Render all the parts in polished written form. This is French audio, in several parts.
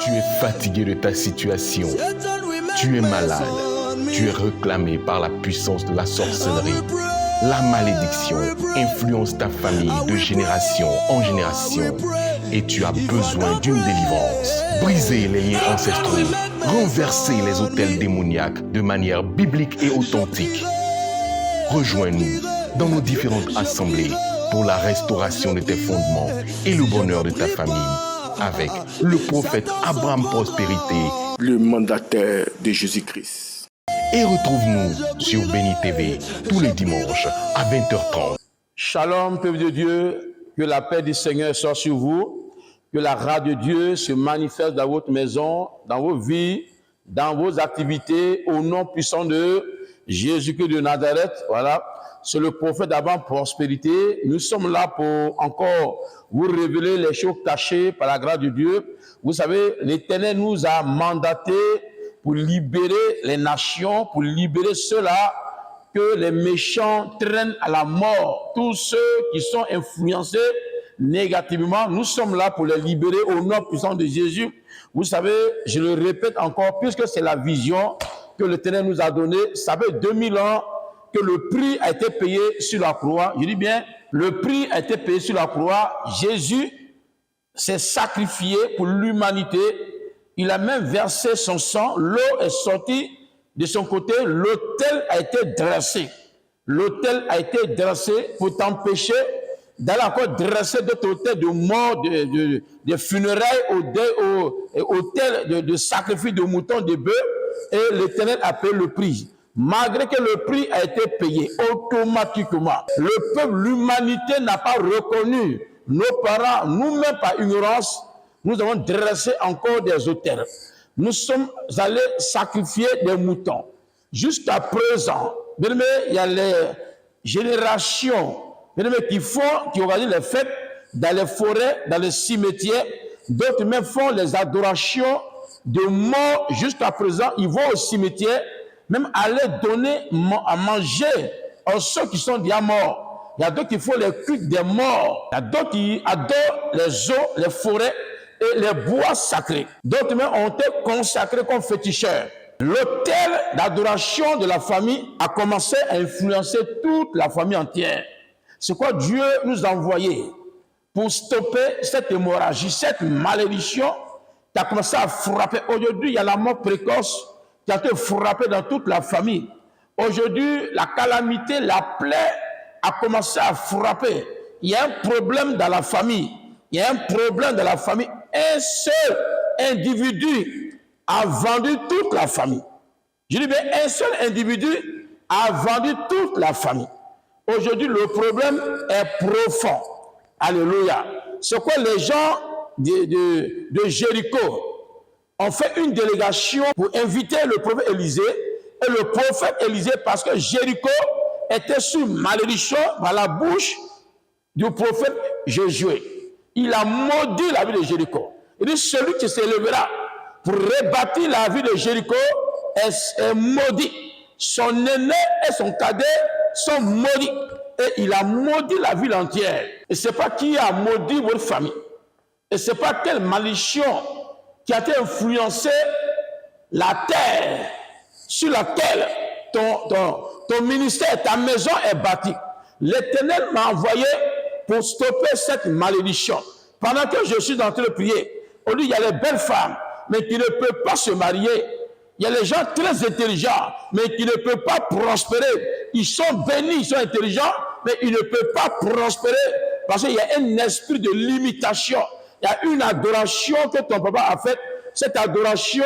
Tu es fatigué de ta situation. Tu es malade. Tu es réclamé par la puissance de la sorcellerie. La malédiction influence ta famille de génération en génération et tu as besoin d'une délivrance. Brisez les liens ancestraux, renversez les autels démoniaques de manière biblique et authentique. Rejoins-nous dans nos différentes assemblées pour la restauration de tes fondements et le bonheur de ta famille avec le prophète Abraham Prospérité, le mandataire de Jésus-Christ. Et retrouve-nous sur Béni TV tous les dimanches à 20h30. Shalom, peuple de Dieu, que la paix du Seigneur soit sur vous, que la grâce de Dieu se manifeste dans votre maison, dans vos vies, dans vos activités, au nom puissant de Jésus-Christ de Nazareth. Voilà, c'est le prophète Abraham Prospérité. Nous sommes là pour encore vous révéler les choses cachées par la grâce de Dieu. Vous savez, l'Éternel nous a mandatés pour libérer les nations, pour libérer ceux-là que les méchants traînent à la mort. Tous ceux qui sont influencés négativement, nous sommes là pour les libérer au nom puissant de Jésus. Vous savez, je le répète encore, puisque c'est la vision que l'Éternel nous a donnée. Ça fait 2000 ans que le prix a été payé sur la croix. Je dis bien, le prix a été payé sur la croix. Jésus s'est sacrifié pour l'humanité. Il a même versé son sang. L'eau est sortie de son côté. L'autel a été dressé. L'autel a été dressé pour t'empêcher d'aller encore dresser d'autres autels de mort, de funérailles, autels de sacrifice de moutons, de bœufs. Et l'Éternel a payé le prix. Malgré que le prix a été payé automatiquement, le peuple, l'humanité n'a pas reconnu. Nos parents, nous-mêmes par ignorance, nous avons dressé encore des autels. Nous sommes allés sacrifier des moutons. Jusqu'à présent, bien, il y a les générations bien, qui organisent les fêtes dans les forêts, dans les cimetières. D'autres même font les adorations de morts. Jusqu'à présent, ils vont au cimetière, même aller donner à manger à ceux qui sont déjà morts. Il y a d'autres qui font les cultes des morts. Il y a d'autres qui adorent les eaux, les forêts et les bois sacrés. D'autres même ont été consacrés comme féticheurs. L'autel d'adoration de la famille a commencé à influencer toute la famille entière. C'est quoi Dieu nous a envoyé pour stopper cette hémorragie, cette malédiction qui a commencé à frapper. Aujourd'hui, il y a la mort précoce qui a été frappée dans toute la famille. Aujourd'hui, la calamité, la plaie a commencé à frapper. Il y a un problème dans la famille. Il y a un problème dans la famille. Un seul individu a vendu toute la famille. Je dis bien, un seul individu a vendu toute la famille. Aujourd'hui, le problème est profond. Alléluia. C'est quoi les gens de Jéricho ont fait une délégation pour inviter le prophète Élisée. Et le prophète Élisée, parce que Jéricho était sous malédiction par la bouche du prophète Josué. Il a maudit la ville de Jéricho. Il dit, celui qui s'élèvera pour rebâtir la ville de Jéricho est maudit. Son aîné et son cadet sont maudits. Et il a maudit la ville entière. Et ce n'est pas qui a maudit votre famille. Et ce n'est pas quelle malédiction qui a été influencé la terre sur laquelle ton ministère, ta maison est bâtie. L'Éternel m'a envoyé pour stopper cette malédiction. Pendant que je suis en train de prier, on dit il y a les belles femmes, mais qui ne peuvent pas se marier. Il y a les gens très intelligents, mais qui ne peuvent pas prospérer. Ils sont bénis, ils sont intelligents, mais ils ne peuvent pas prospérer parce qu'il y a un esprit de limitation. Il y a une adoration que ton papa a faite. Cette adoration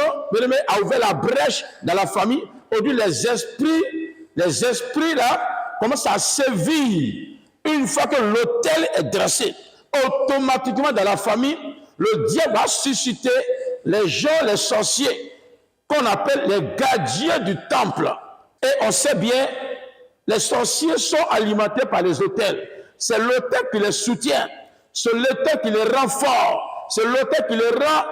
a ouvert la brèche dans la famille. Aujourd'hui, les esprits là commencent à sévir. Une fois que l'autel est dressé, automatiquement dans la famille, le diable va susciter les gens, les sorciers, qu'on appelle les gardiens du temple. Et on sait bien, les sorciers sont alimentés par les autels. C'est l'autel qui les soutient. C'est l'autel qui les rend forts. C'est l'autel qui les rend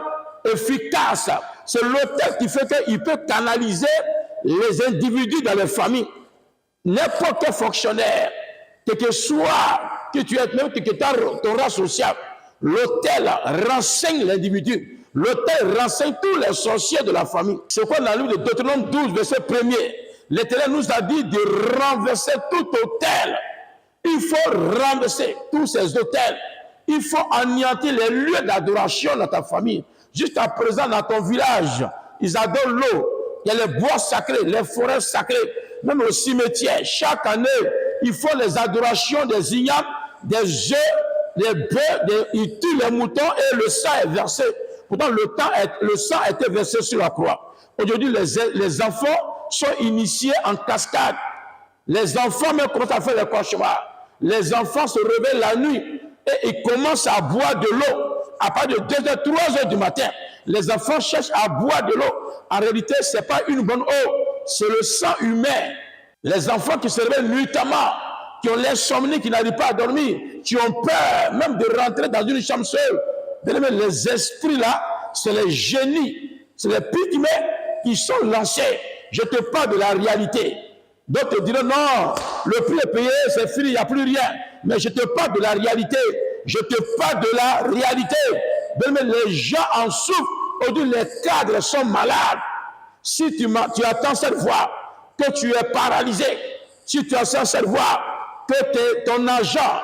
efficaces. C'est l'autel qui fait qu'il peut canaliser les individus dans les familles. n'importe quel fonctionnaire, quel que soit, que tu es même, que ton rang social, l'autel renseigne l'individu. L'autel renseigne tous les sorciers de la famille. C'est quoi dans le livre de Deutéronome 12, verset 1er? L'Éternel nous a dit de renverser tout autel. Il faut renverser tous ces autels. Il faut anéantir les lieux d'adoration dans ta famille. Jusqu'à présent, dans ton village, ils adorent l'eau. Il y a les bois sacrés, les forêts sacrées, même au cimetière. Chaque année, il faut les adorations des ignames, des œufs, des bœufs, ils tuent les moutons et le sang est versé. Pourtant, le sang a été versé sur la croix. Aujourd'hui, les enfants sont initiés en cascade. Les enfants même commencent à faire des cauchemars. Les enfants se réveillent la nuit et ils commencent à boire de l'eau. À partir de 2h, 3h du matin, les enfants cherchent à boire de l'eau. En réalité, ce n'est pas une bonne eau, c'est le sang humain. Les enfants qui se réveillent nuitamment, qui ont l'insomnie, qui n'arrivent pas à dormir, qui ont peur même de rentrer dans une chambre seule. Les esprits là, c'est les génies, c'est les pygmées qui sont lancés. Je te parle de la réalité. D'autres te diront non, le prix est payé, c'est fini, il n'y a plus rien. Mais je te parle de la réalité. Je te parle de la réalité. Les gens en souffrent. Aujourd'hui, les cadres sont malades. Si tu attends cette voix, que tu es paralysé, si tu attends cette voix, que ton argent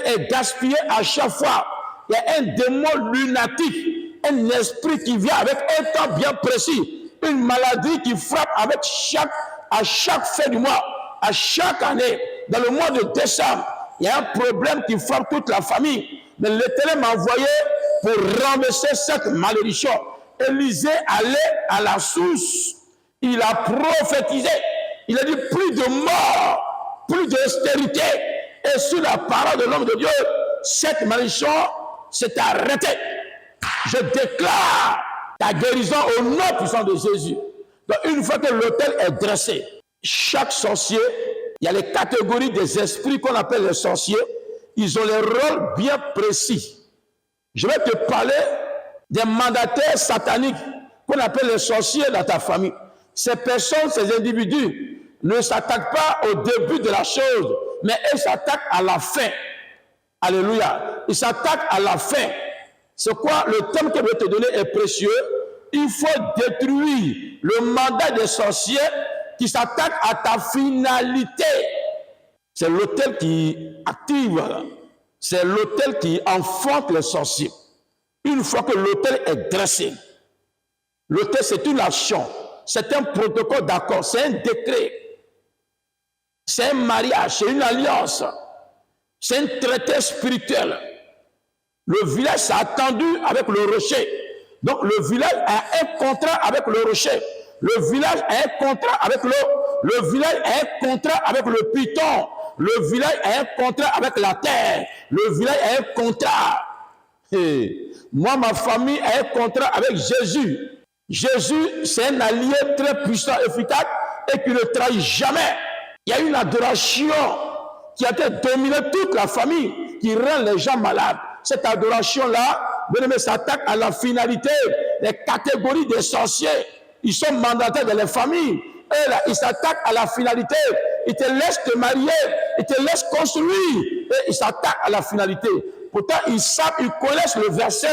est gaspillé à chaque fois, il y a un démon lunatique, un esprit qui vient avec un temps bien précis, une maladie qui frappe à chaque fin du mois, à chaque année. Dans le mois de décembre, il y a un problème qui frappe toute la famille. Mais l'Éternel m'a envoyé pour renverser cette malédiction. Élisée allait à la source. Il a prophétisé. Il a dit plus de mort, plus d'austérité. Et sur la parole de l'homme de Dieu, cette malédiction s'est arrêtée. Je déclare ta guérison au nom puissant de Jésus. Donc une fois que l'autel est dressé, chaque sorcier, il y a les catégories des esprits qu'on appelle les sorciers. Ils ont les rôles bien précis. Je vais te parler des mandataires sataniques qu'on appelle les sorciers dans ta famille. Ces personnes, ces individus ne s'attaquent pas au début de la chose, mais ils s'attaquent à la fin. Alléluia. Ils s'attaquent à la fin. C'est quoi? Le thème que je vais te donner est précieux. Il faut détruire le mandat des sorciers qui s'attaque à ta finalité. C'est l'autel qui active, c'est l'autel qui enfante les sorciers. Une fois que l'autel est dressé, l'autel c'est une action, c'est un protocole d'accord, c'est un décret, c'est un mariage, c'est une alliance, c'est un traité spirituel. Le village s'est attendu avec le rocher. Donc le village a un contrat avec le rocher. Le village a un contrat avec l'eau. Le village a un contrat avec le python. Le village a un contrat avec la terre. Le village a un contrat. Et moi, ma famille a un contrat avec Jésus. Jésus, c'est un allié très puissant, efficace et qui ne trahit jamais. Il y a une adoration qui a été dominée toute la famille, qui rend les gens malades. Cette adoration-là, bien-aimé, s'attaque à la finalité, les catégories des sorciers. Ils sont mandataires dans les familles. Et là, ils s'attaquent à la finalité. Ils te laissent te marier. Ils te laissent construire. Et ils s'attaquent à la finalité. Pourtant, ils savent, ils connaissent le verset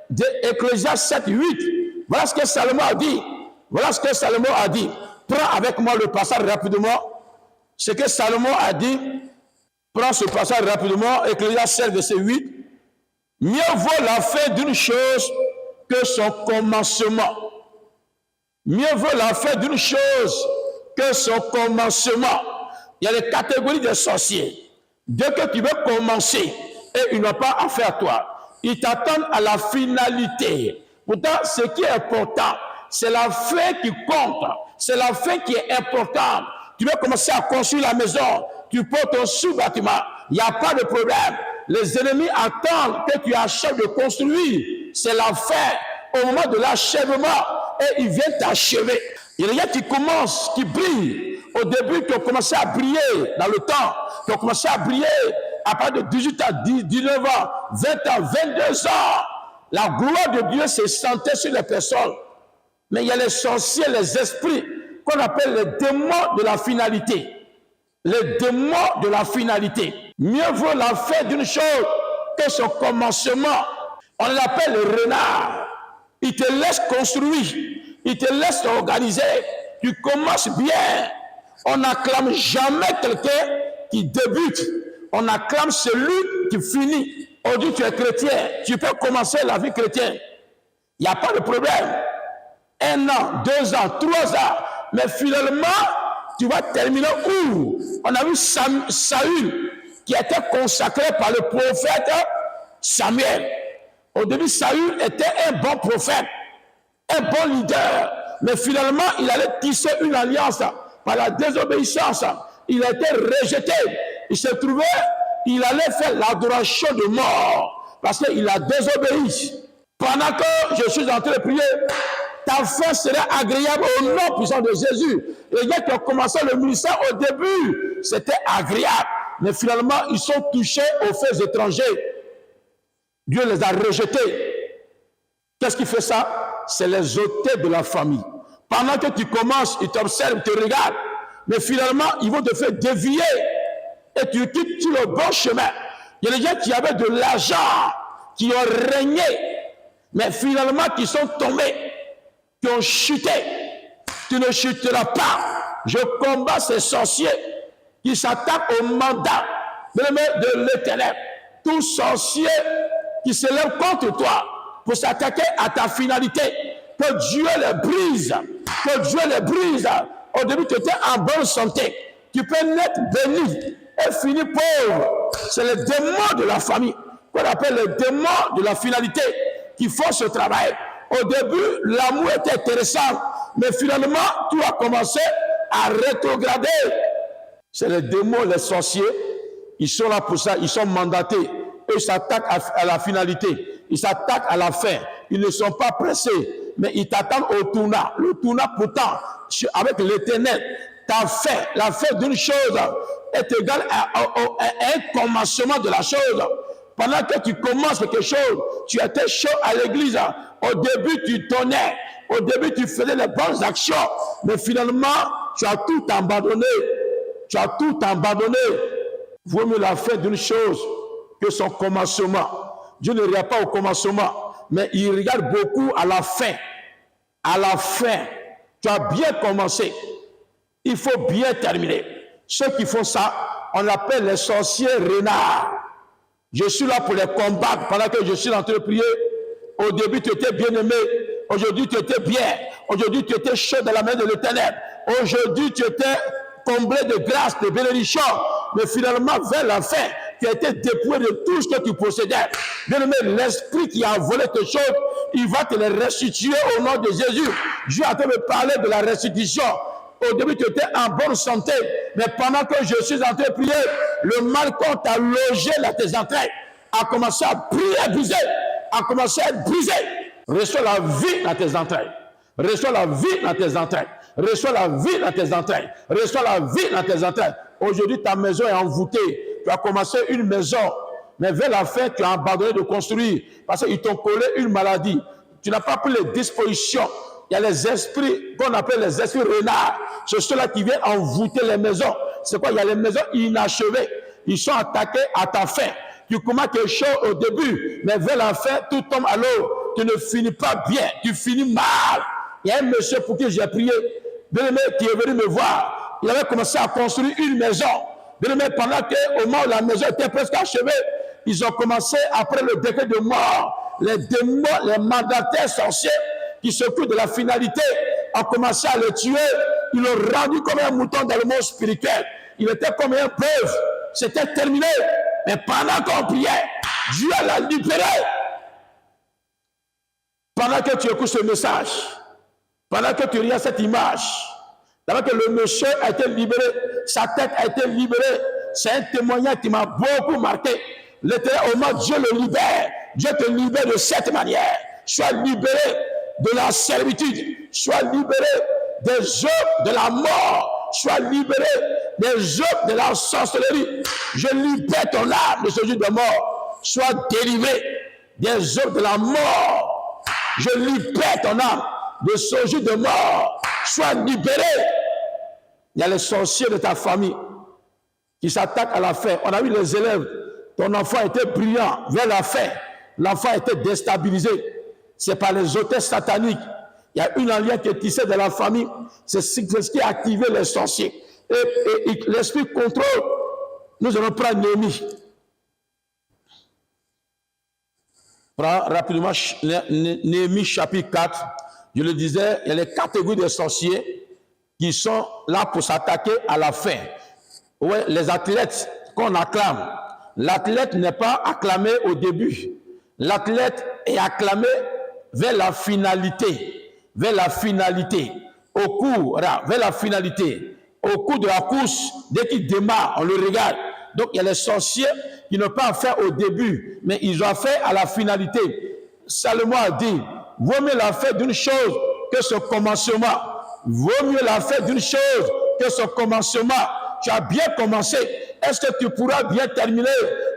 d'Ecclésiaste 7, 8. Voilà ce que Salomon a dit. Voilà ce que Salomon a dit. Prends avec moi le passage rapidement. Ce que Salomon a dit. Prends ce passage rapidement. Ecclésiaste 7, verset 8. Mieux vaut la fin d'une chose que son commencement. Mieux vaut la fin d'une chose que son commencement. Il y a les catégories des sorciers. Dès que tu veux commencer, et ils n'ont pas affaire à toi, ils t'attendent à la finalité. Pourtant, ce qui est important, c'est la fin qui compte. C'est la fin qui est importante. Tu veux commencer à construire la maison, tu portes ton sous-bâtiment, il n'y a pas de problème. Les ennemis attendent que tu achèves de construire. C'est la fin. Au moment de l'achèvement, et ils viennent t'achever. Il y a des gens qui commencent, qui brillent. Au début, tu as commencé à briller dans le temps. Tu as commencé à briller à partir de 18 ans, 19 ans, 20 ans, 22 ans. La gloire de Dieu s'est sentée sur les personnes. Mais il y a les sorciers, les esprits, qu'on appelle les démons de la finalité. les démons de la finalité. Mieux vaut la fin d'une chose que son commencement. On l'appelle le renard. Il te laisse construire, il te laisse organiser. Tu commences bien. On n'acclame jamais quelqu'un qui débute. On acclame celui qui finit. Aujourd'hui, tu es chrétien. Tu peux commencer la vie chrétienne. Il n'y a pas de problème. 1 an, 2 ans, 3 ans. Mais finalement, tu vas terminer où? On a vu Saül qui a été consacré par le prophète Samuel. Au début, Saül était un bon prophète, un bon leader. Mais finalement, il allait tisser une alliance par la désobéissance. Il a été rejeté. Il se trouvait, il allait faire l'adoration de mort parce qu'il a désobéi. Pendant que je suis en train de prier, ta fin sera agréable au nom puissant de Jésus. Les gars qui ont commencé le ministère au début, c'était agréable. Mais finalement, ils sont touchés aux faits étrangers. Dieu les a rejetés. Qu'est-ce qui fait ça? C'est les ôtés de la famille. Pendant que tu commences, ils t'observent, ils te regardent. Mais finalement, ils vont te faire dévier. Et tu quittes sur le bon chemin. Il y a des gens qui avaient de l'argent, qui ont régné. Mais finalement, qui sont tombés, qui ont chuté. Tu ne chuteras pas. Je combats ces sorciers qui s'attaquent au mandat de l'Éternel. Tout sorcier qui se lève contre toi pour s'attaquer à ta finalité, que Dieu les brise. Que Dieu les brise. Au début, tu étais en bonne santé. Tu peux naître béni et finir pauvre. C'est les démons de la famille, qu'on appelle les démons de la finalité, qui font ce travail. Au début, l'amour était intéressant, mais finalement, tout a commencé à rétrograder. C'est les démons, les sorciers, ils sont là pour ça, ils sont mandatés. Eux, ils s'attaquent à la finalité, ils s'attaquent à la fin. Ils ne sont pas pressés, mais ils t'attendent au tournant. Le tournant, pourtant, avec l'Éternel, ta fin, la fin d'une chose est égale à un commencement de la chose. Pendant que tu commences quelque chose, tu étais chaud à l'église. Au début, tu donnais. Au début, tu faisais les bonnes actions. Mais finalement, tu as tout abandonné. Tu as tout abandonné. Vaut mieux la fin d'une chose que son commencement. Dieu ne regarde pas au commencement, mais il regarde beaucoup à la fin. À la fin, tu as bien commencé. Il faut bien terminer. Ceux qui font ça, on appelle les sorciers renards. Je suis là pour les combattre pendant que je suis en train de prier. Au début, tu étais bien aimé. Aujourd'hui, tu étais bien. Aujourd'hui, tu étais chaud dans la main de l'Éternel. Aujourd'hui, tu étais comblé de grâce, de bénédiction. Mais finalement, vers la fin, tu as été dépouillé de tout ce que tu possédais. Bien aimé, l'esprit qui a volé tes choses, il va te les restituer au nom de Jésus. Dieu a en train de parler de la restitution. Au début, tu étais en bonne santé, mais pendant que je suis en train de prier, le mal qu'on t'a logé dans tes entrailles a commencé à briller, à briser, a commencé à être brisé. Reçois la vie dans tes entrailles. Reçois la vie dans tes entrailles. Reçois la vie dans tes entrailles. Reçois la vie dans tes entrailles. Aujourd'hui, ta maison est envoûtée. Tu as commencé une maison, mais vers la fin, tu as abandonné de construire parce qu'ils t'ont collé une maladie. Tu n'as pas pris les dispositions. Il y a les esprits qu'on appelle les esprits renards. C'est ceux-là qui viennent envoûter les maisons. C'est quoi? Il y a les maisons inachevées. Ils sont attaqués à ta fin. Tu commences quelque chose au début, mais vers la fin, tout tombe à l'eau. Tu ne finis pas bien. Tu finis mal. Il y a un monsieur pour qui j'ai prié, bien-aimé, qui est venu me voir. Il avait commencé à construire une maison. Bien-aimé, pendant qu'au moment où la maison était presque achevée, ils ont commencé, après le décret de mort, les démons, les mandataires sorciers, qui s'occupent de la finalité, ont commencé à le tuer. Ils l'ont rendu comme un mouton dans le monde spirituel. Il était comme un pauvre. C'était terminé. Mais pendant qu'on priait, Dieu l'a libéré. Pendant que tu écoutes ce message, pendant que tu regardes cette image, pendant que le monsieur a été libéré, sa tête a été libérée, c'est un témoignage qui m'a beaucoup marqué. L'Éternel, au moins, Dieu le libère. Dieu te libère de cette manière. Sois libéré de la servitude, sois libéré des œuvres de la mort, sois libéré des œuvres de la sorcellerie. Je libère ton âme de ce jour de mort, sois délivré des œuvres de la mort. Je libère ton âme de ce jour de mort, sois libéré. Il y a les sorciers de ta famille qui s'attaque à la fin. On a vu les élèves, ton enfant était brillant vers la fin. L'enfant était déstabilisé. C'est par les hôtesses sataniques. Il y a une alliance qui est tissée de la famille. C'est ce qui a activé les sorciers. Et l'esprit contrôle. Nous allons prendre Néhémie. Prends rapidement Néhémie chapitre 4. Je le disais, il y a les catégories de sorciers qui sont là pour s'attaquer à la fin. Ouais, les athlètes qu'on acclame. L'athlète n'est pas acclamé au début. L'athlète est acclamé vers la finalité. Vers la finalité. Au cours, vers la finalité. Au cours de la course, dès qu'il démarre, on le regarde. Donc, il y a les sorciers qui n'ont pas affaire au début, mais ils ont affaire à la finalité. Salomon a dit, vaut mieux la fête d'une chose que ce commencement. Vaut mieux la fête d'une chose que ce commencement. Tu as bien commencé. Est-ce que tu pourras bien terminer?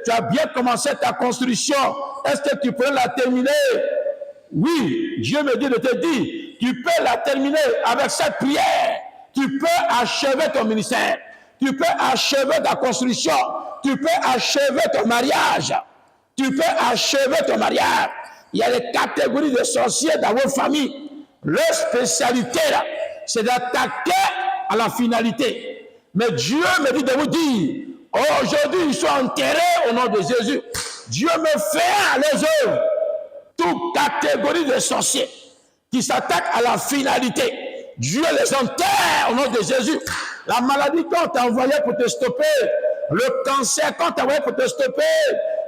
Tu as bien commencé ta construction. Est-ce que tu pourras la terminer? Oui, Dieu me dit de te dire, tu peux la terminer avec cette prière. Tu peux achever ton ministère. Tu peux achever ta construction. Tu peux achever ton mariage. Tu peux achever ton mariage. Il y a les catégories de sorciers dans vos familles. Leur spécialité, là, c'est d'attaquer à la finalité. Mais Dieu me dit de vous dire, aujourd'hui, ils sont enterrés au nom de Jésus. Dieu me fait les œuvres. Toute catégorie de sorciers qui s'attaquent à la finalité, Dieu les enterre au nom de Jésus. La maladie qu'on t'a envoyé pour te stopper, le cancer qu'on t'a envoyé pour te stopper,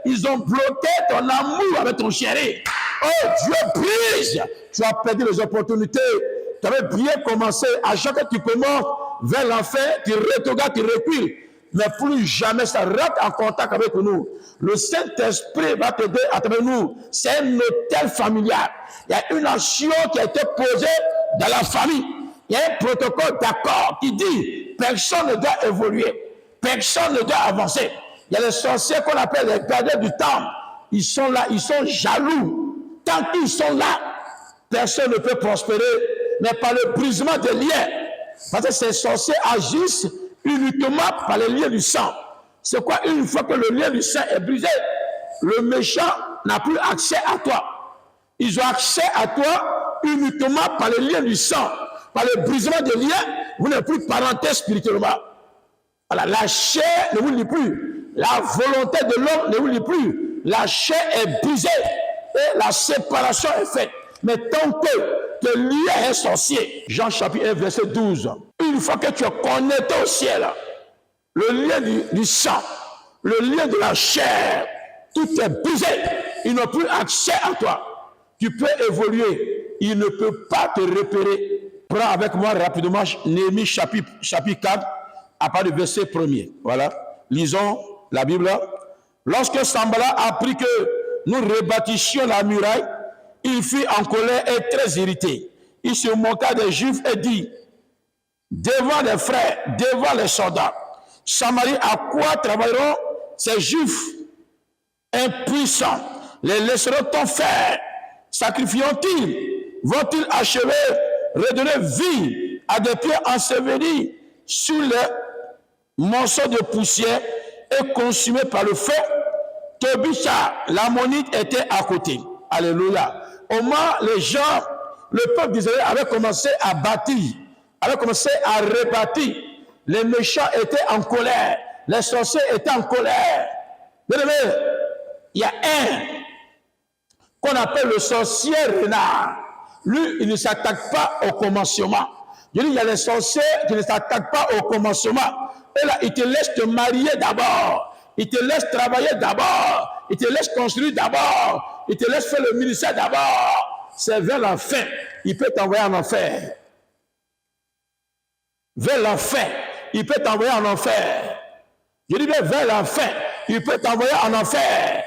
ils ont bloqué ton amour avec ton chéri. Oh, Dieu brise. Tu as perdu les opportunités. Tu avais bien commencé. À chaque fois que tu commences vers l'enfer, tu regardes, tu recules. Mais plus jamais ça rentre en contact avec nous. Le Saint-Esprit va t'aider à travers nous. C'est un hôtel familial. Il y a une action qui a été posée dans la famille. Il y a un protocole d'accord qui dit personne ne doit évoluer. Personne ne doit avancer. Il y a les sorciers qu'on appelle les gardiens du temps. Ils sont là, ils sont jaloux. Tant qu'ils sont là, personne ne peut prospérer. Mais par le brisement des liens. Parce que ces sorciers agissent uniquement par les liens du sang. C'est quoi? Une fois que le lien du sang est brisé, le méchant n'a plus accès à toi. Ils ont accès à toi uniquement par les liens du sang. Par le brisement des liens, vous n'êtes plus parenté spirituellement. Voilà, la chair ne vous lie plus. La volonté de l'homme ne vous lie plus. La chair est brisée et la séparation est faite. Mais tant que tu es lié à un sorcier, Jean chapitre 1, verset 12, une fois que tu es connecté au ciel, le lien du sang, le lien de la chair, tout est brisé. Ils n'ont plus accès à toi. Tu peux évoluer. Il ne peut pas te repérer. Prends avec moi rapidement Néhémie chapitre 4, à part du verset 1er. Voilà. Lisons la Bible. Lorsque Sanballat apprit que nous rebâtissions la muraille, il fut en colère et très irrité. Il se moqua des Juifs et dit, devant les frères, devant les soldats, Samarie, à quoi travailleront ces Juifs impuissants? Les laisseront-on faire? Sacrifieront-ils? Vont-ils achever, redonner vie à des pieds ensevelis sous les morceaux de poussière et consumés par le feu? Tobisha, l'ammonite, était à côté. Alléluia. Au moins, les gens, le peuple d'Israël avait commencé à bâtir, avait commencé à rebâtir. Les méchants étaient en colère. Les sorciers étaient en colère. Bien aimé, il y a un qu'on appelle le sorcier renard. Lui, il ne s'attaque pas au commencement. Je dis, il y a les sorciers qui ne s'attaquent pas au commencement. Et là, il te laisse te marier d'abord. Il te laisse travailler d'abord. Il te laisse construire d'abord. Il te laisse faire le ministère d'abord. C'est vers la fin. Il peut t'envoyer en enfer. Vers la fin. Il peut t'envoyer en enfer. Je dis bien vers la fin. Il peut t'envoyer en enfer.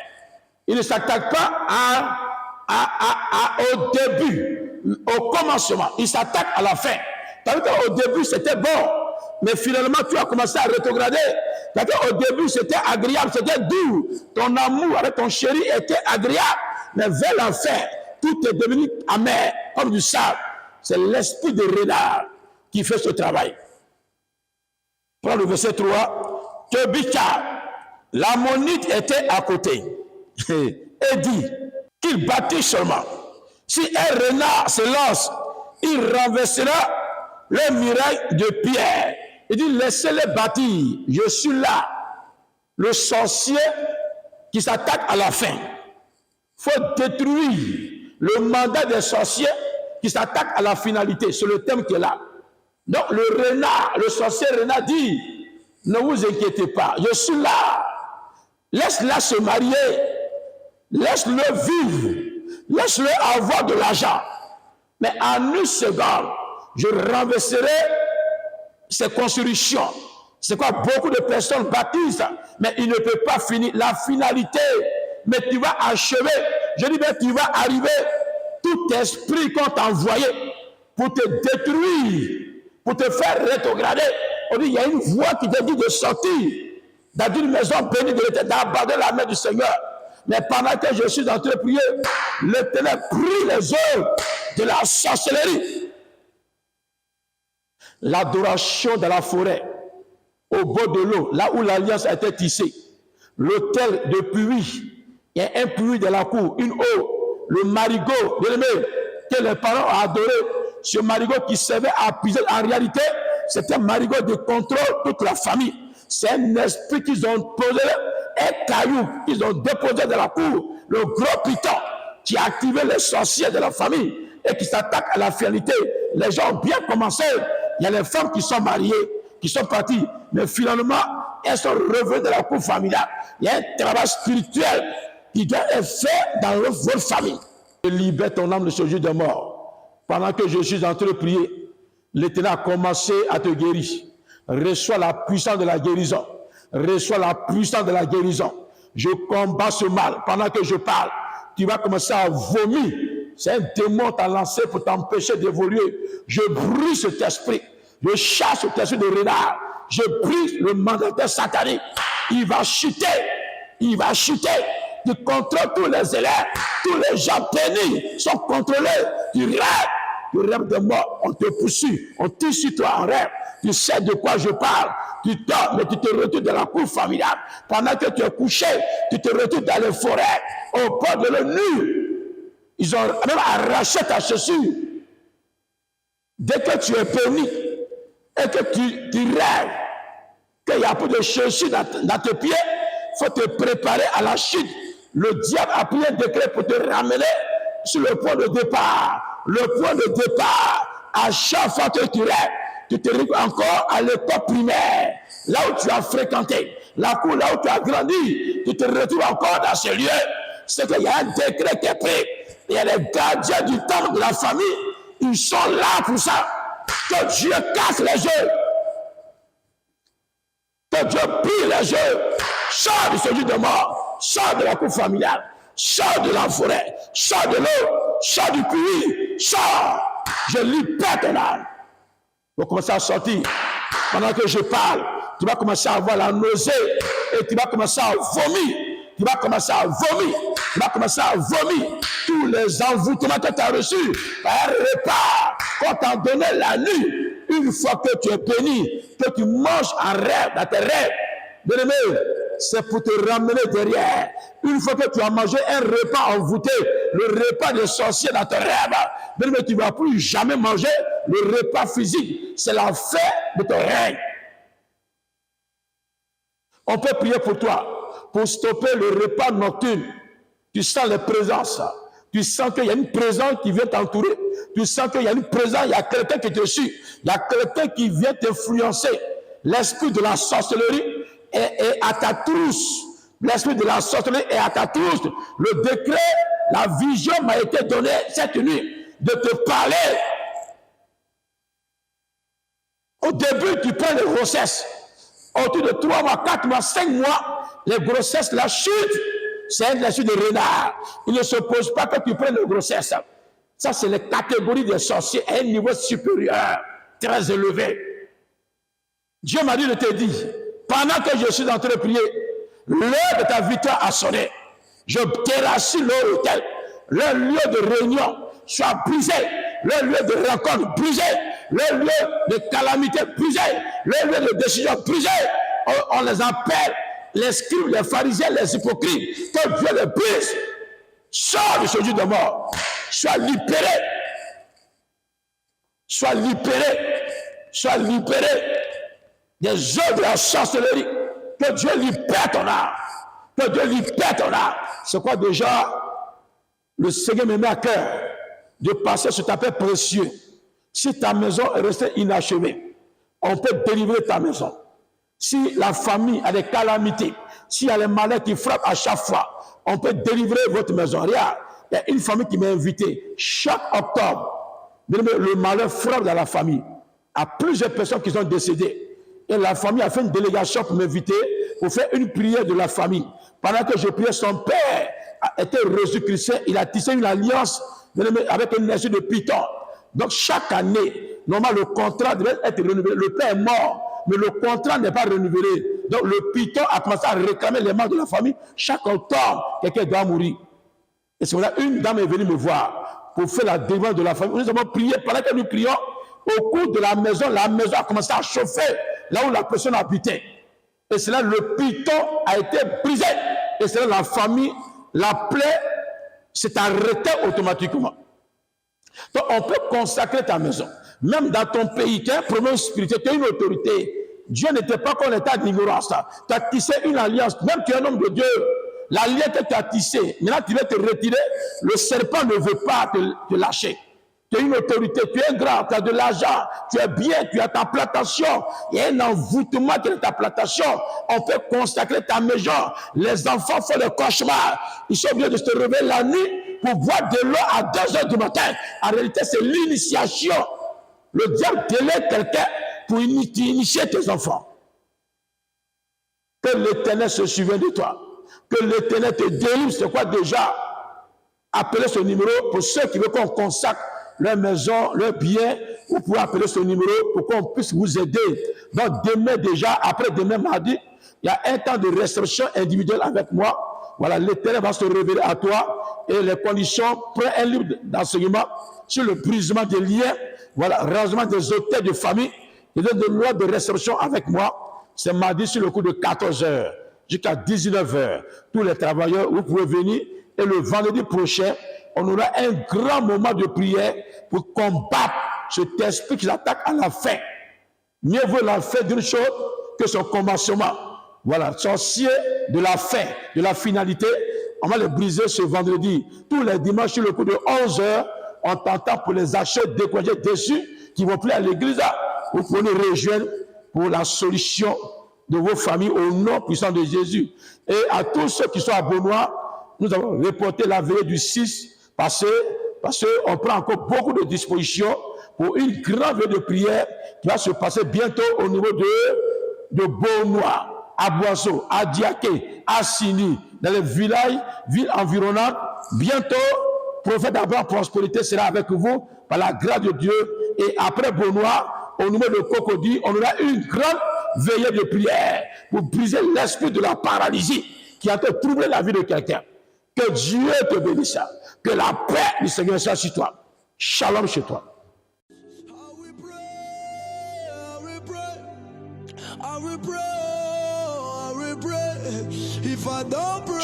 Il ne s'attaque pas au début, au commencement. Il s'attaque à la fin. Au début, c'était bon. Mais finalement, tu as commencé à rétrograder. Au début, c'était agréable, c'était doux. Ton amour avec ton chéri était agréable. Mais vers la fin, tout est devenu amer, comme du sable. C'est l'esprit de renard qui fait ce travail. Prends le verset 3. Tobika, l'ammonite était à côté, et dit qu'il battit seulement. Si un renard se lance, il renversera le muraille de pierre. Il dit, laissez-les bâtir, je suis là. Le sorcier qui s'attaque à la fin. Il faut détruire le mandat des sorciers qui s'attaquent à la finalité. C'est le thème qui est là. Donc le renard, le sorcier renard dit, ne vous inquiétez pas, je suis là. Laisse-la se marier. Laisse-le vivre. Laisse-le avoir de l'argent. Mais en une seconde, je renverserai ces constructions. C'est quoi? Beaucoup de personnes baptisent, mais ils ne peuvent pas finir la finalité. Mais tu vas achever. Je dis, mais tu vas arriver. Tout esprit qu'on t'a envoyé pour te détruire, pour te faire rétrograder. On dit, il y a une voix qui te dit de sortir dans une maison bénie de l'Éternel, d'abandonner la main du Seigneur. Mais pendant que je suis en train de prier, l'Éternel prie les œuvres de la sorcellerie. L'adoration de la forêt, au bord de l'eau, là où l'alliance a été tissée. L'autel de puits, il y a un puits de la cour, une eau, le marigot, bien aimé, que les parents ont adoré. Ce marigot qui servait à puiser, en réalité, c'est un marigot de contrôle toute la famille. C'est un esprit qu'ils ont posé, un caillou qu'ils ont déposé dans la cour, le gros python qui a activé les sorciers de la famille et qui s'attaque à la finalité. Les gens ont bien commencé. Il y a les femmes qui sont mariées, qui sont parties, mais finalement, elles sont revenues de la cour familiale. Il y a un travail spirituel qui doit être fait dans votre famille. Libère ton âme de ce jour de mort. Pendant que je suis en train de prier, l'Éternel a commencé à te guérir. Reçois la puissance de la guérison. Reçois la puissance de la guérison. Je combats ce mal. Pendant que je parle, tu vas commencer à vomir. C'est un démon t'a lancé pour t'empêcher d'évoluer. Je brise cet esprit. Je chasse cet esprit de renard. Je brise le mandataire satanique. Il va chuter. Il va chuter. Tu contrôles tous les élèves. Tous les gens bénis sont contrôlés. Tu rêves de mort. On te poursuit. On tire sur toi en rêve. Tu sais de quoi je parle. Tu dors, mais tu te retrouves dans la cour familiale. Pendant que tu es couché, tu te retrouves dans les forêts, au bord de l'eau nue. Ils ont même arraché ta chaussure. Dès que tu es béni et que tu rêves qu'il n'y a plus de chaussures dans tes pieds, il faut te préparer à la chute. Le diable a pris un décret pour te ramener sur le point de départ. Le point de départ, à chaque fois que tu rêves, tu te retrouves encore à l'école primaire, là où tu as fréquenté, la cour là où tu as grandi, tu te retrouves encore dans ce lieu. C'est qu'il y a un décret qui est pris. Il y a les gardiens du temple de la famille, ils sont là pour ça. Que Dieu casse les yeux. Que Dieu plie les yeux. Sors de ce lieu de mort. Sors de la cour familiale. Sors de la forêt. Sors de l'eau. Sors du puits. Sors. Je libère ton âme. Tu vas commencer à sortir. Pendant que je parle, tu vas commencer à avoir la nausée et tu vas commencer à vomir. Tu vas commencer à vomir. Tu vas commencer à vomir. Tous les envoûtements que tu as reçus par un repas qu'on t'a donné la nuit. Une fois que tu es béni, que tu manges en rêve, dans tes rêves, bien aimé, c'est pour te ramener derrière. Une fois que tu as mangé un repas envoûté, le repas des sorciers dans tes rêves, bien aimé, tu ne vas plus jamais manger le repas physique. C'est la fin de ton règne. On peut prier pour toi, pour stopper le repas nocturne. Tu sens les présences. Tu sens qu'il y a une présence qui vient t'entourer. Tu sens qu'il y a une présence, il y a quelqu'un qui te suit. Il y a quelqu'un qui vient t'influencer. L'esprit de la sorcellerie est à ta trousse. L'esprit de la sorcellerie est à ta trousse. Le décret, la vision m'a été donnée cette nuit de te parler. Au début, tu prends les grossesses. Autour de 3 mois, 4 mois, 5 mois, les grossesses, la chute, c'est un esprit de renard. Il ne se pose pas que tu prennes les grossesses. Ça, c'est les catégories des sorciers à un niveau supérieur, très élevé. Dieu m'a dit de te dire, pendant que je suis en train de prier, l'heure de ta victoire a sonné. Je terrasse leur hôtel, leur lieu de réunion soit brisé, leur lieu de rencontre brisé, leur lieu de calamité brisé, leur lieu de décision brisé. on les appelle les scribes, les pharisiens, les hypocrites. Que Dieu les brise. Sors de ce jour de mort. Sois libéré. Sois libéré. Sois libéré des œuvres de la sorcellerie. Que Dieu libère ton âme. Que Dieu libère ton âme. C'est quoi déjà le Seigneur me met à cœur de passer sur ta paix précieux. Si ta maison est restée inachevée, on peut délivrer ta maison. Si la famille a des calamités, s'il y a les malheurs qui frappent à chaque fois, on peut délivrer votre maison. Regarde, il y a une famille qui m'a invité. Chaque octobre, le malheur frappe dans la famille. Il y a plusieurs personnes qui sont décédées. Et la famille a fait une délégation pour m'inviter pour faire une prière de la famille. Pendant que je priais, son père était reçu chrétien. Il a tissé une alliance avec une nation de Python. Donc chaque année, normalement le contrat devait être renouvelé. Le père est mort, mais le contrat n'est pas renouvelé. Donc le Python a commencé à réclamer les membres de la famille. Chaque octobre, quelqu'un doit mourir. Et c'est pour ça une dame est venue me voir pour faire la délivrance de la famille. Nous avons prié. Pendant que nous prions, au cours de la maison a commencé à chauffer là où la personne habitait. Et c'est là le Python a été brisé. Et c'est là la famille, la plaie s'est arrêtée automatiquement. Donc on peut consacrer ta maison. Même dans ton pays, tu as un problème spirituel, tu as une autorité. Dieu n'était pas comme l'état d'ignorance. Tu as tissé une alliance. Même tu es un homme de Dieu. L'alliance que tu as tissée, maintenant tu vas te retirer. Le serpent ne veut pas te lâcher. Tu as une autorité, tu es grand, tu as de l'argent, tu es bien, tu as ta plantation. Il y a un envoûtement qui est dans ta plantation. On peut consacrer ta maison. Les enfants font des cauchemars. Ils sont obligés de se réveiller la nuit pour boire de l'eau à 2h du matin. En réalité, c'est l'initiation. Le diable délègue quelqu'un pour initier tes enfants. Que l'Éternel se souvienne de toi. Que l'Éternel te délivre. C'est quoi déjà? Appelez ce numéro pour ceux qui veulent qu'on consacre leur maison, leur bien. Vous pouvez appeler ce numéro pour qu'on puisse vous aider. Donc demain déjà, après demain mardi, il y a un temps de restriction individuelle avec moi. Voilà, l'Éternel va se révéler à toi et les conditions. Prends un livre d'enseignement sur le brisement des liens. Voilà, rangement des hôtels de famille. Il y a des lois de restriction avec moi. C'est mardi sur le coup de 14h jusqu'à 19h. Tous les travailleurs, vous pouvez venir. Et le vendredi prochain, on aura un grand moment de prière pour combattre cet esprit qui s'attaque à la fin. Mieux vaut la fin d'une chose que son commencement. Voilà, sorcier de la fin, de la finalité, on va les briser ce vendredi. Tous les dimanches, sur le coup de 11h, on t'entend pour les achats découragés, déçus, qui vont plus à l'église. Vous pouvez nous rejoindre pour la solution de vos familles au nom puissant de Jésus. Et à tous ceux qui sont à Beaunois, nous avons reporté la veillée du 6 parce qu'on prend encore beaucoup de dispositions pour une grande veillée de prière qui va se passer bientôt au niveau de Beaunois, à Boisseau, à Diaké, à Sini, dans les villages, villes environnantes. Bientôt, prophète Abraham Prospérité sera avec vous par la grâce de Dieu. Et après Beaunois, au niveau de Cocody, on aura une grande veillée de prière pour briser l'esprit de la paralysie qui a troublé la vie de quelqu'un. Que Dieu te bénisse. Que la paix du Seigneur soit sur toi. Shalom chez toi.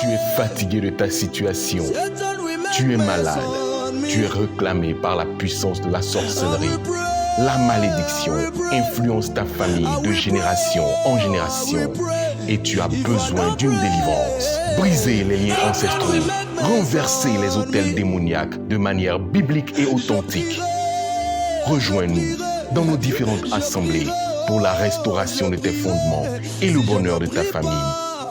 Tu es fatigué de ta situation. Tu es malade. Tu es réclamé par la puissance de la sorcellerie. La malédiction influence ta famille de génération en génération et tu as besoin d'une délivrance. Briser les liens ancestraux, renverser les autels démoniaques de manière biblique et authentique. Rejoins-nous dans nos différentes assemblées pour la restauration de tes fondements et le bonheur de ta famille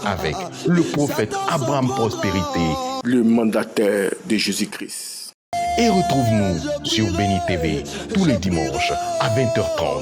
avec le prophète Abraham Prospérité, le mandataire de Jésus-Christ. Et retrouve-nous sur Béni TV tous les dimanches à 20h30.